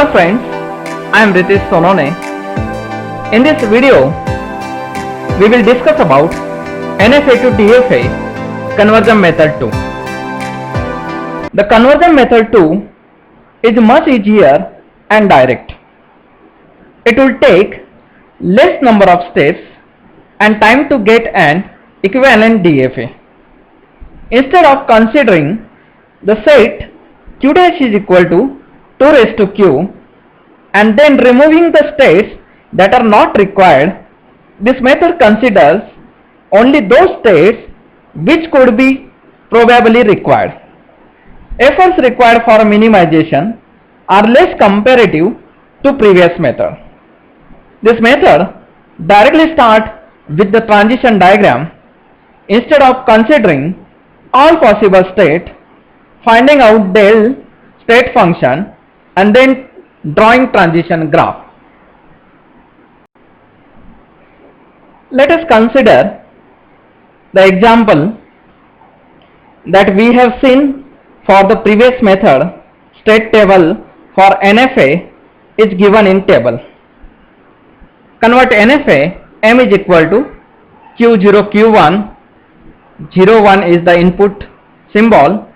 Hello friends, I am Ritesh Sonone. In this video, we will discuss about NFA to DFA conversion method 2. The conversion method 2 is much easier and direct. It will take less number of steps and time to get an equivalent DFA. Instead of considering the set q dash is equal to 2 raised to q and then removing the states that are not required, this method considers only those states which could be probably required. Efforts required for minimization are less comparative to previous method. This method directly starts with the transition diagram. Instead of considering all possible states, finding out del state function and then drawing transition graph. Let us consider the example that we have seen for the previous method. State table for NFA is given in table. Convert NFA, M is equal to Q0 Q1, 0 1 is the input symbol,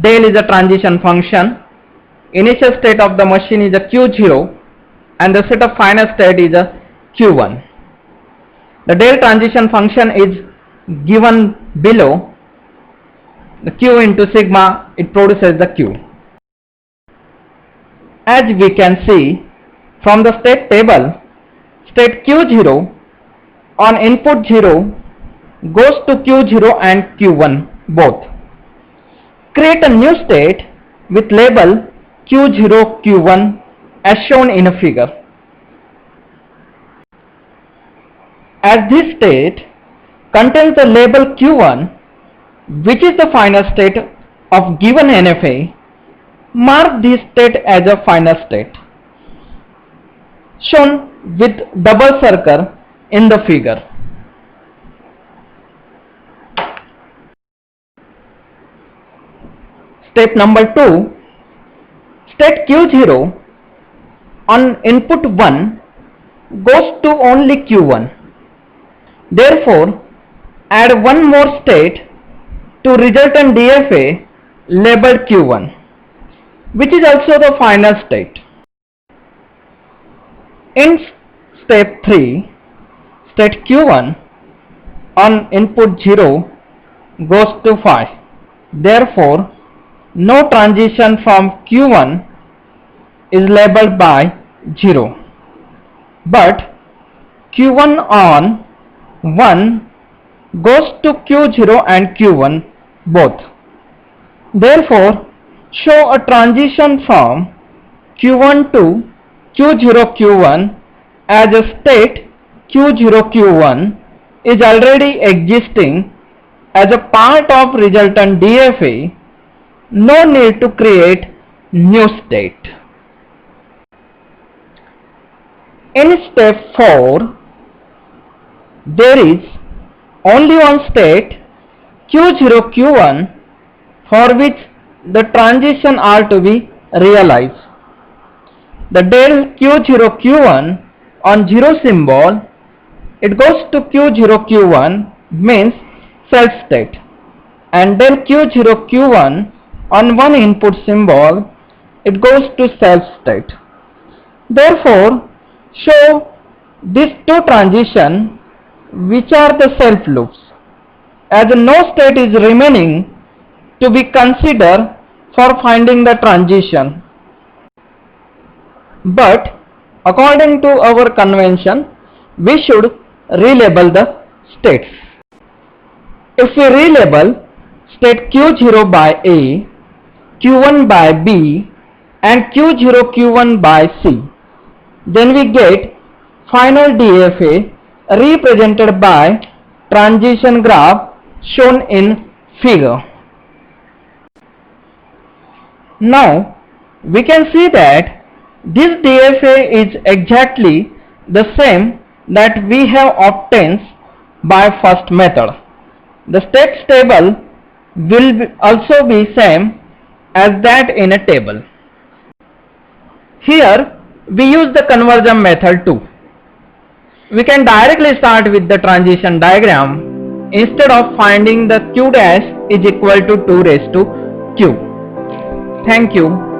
del is a transition function, initial state of the machine is a Q0 and the set of final state is a Q1. The del transition function is given below. The Q into sigma, it produces the Q. As we can see from the state table, state Q0 on input 0 goes to Q0 and Q1 both. Create a new state with label Q0 Q1 as shown in a figure. As this state contains the label Q1, which is the final state of given NFA, mark this state as a final state, shown with double circle in the figure. Step number 2, state Q0 on input 1 goes to only Q1. Therefore, add one more state to resultant DFA labeled Q1, which is also the final state. In step 3, state Q1 on input 0 goes to 5. Therefore, no transition from Q1 is labeled by 0, but Q1 on 1 goes to Q0 and Q1 both. Therefore, show a transition from Q1 to Q0 Q1 as a state Q0 Q1 is already existing as a part of resultant DFA. No need to create new state. In step 4, there is only one state Q0 Q1 for which the transition are to be realized. The del Q0 Q1 on 0 symbol, it goes to Q0 Q1 means self state, and del Q0 Q1 on one input symbol, it goes to self state. Therefore, show these two transitions which are the self loops, as no state is remaining to be considered for finding the transition. But according to our convention, we should relabel the states. If we relabel state Q0 by A, Q1 by B and Q0 Q1 by C, then we get final DFA represented by transition graph shown in figure. Now we can see that this DFA is exactly the same that we have obtained by first method. The states table will also be same as that in a table. Here we use the conversion method too. We can directly start with the transition diagram instead of finding the q dash is equal to 2 raised to q. Thank you.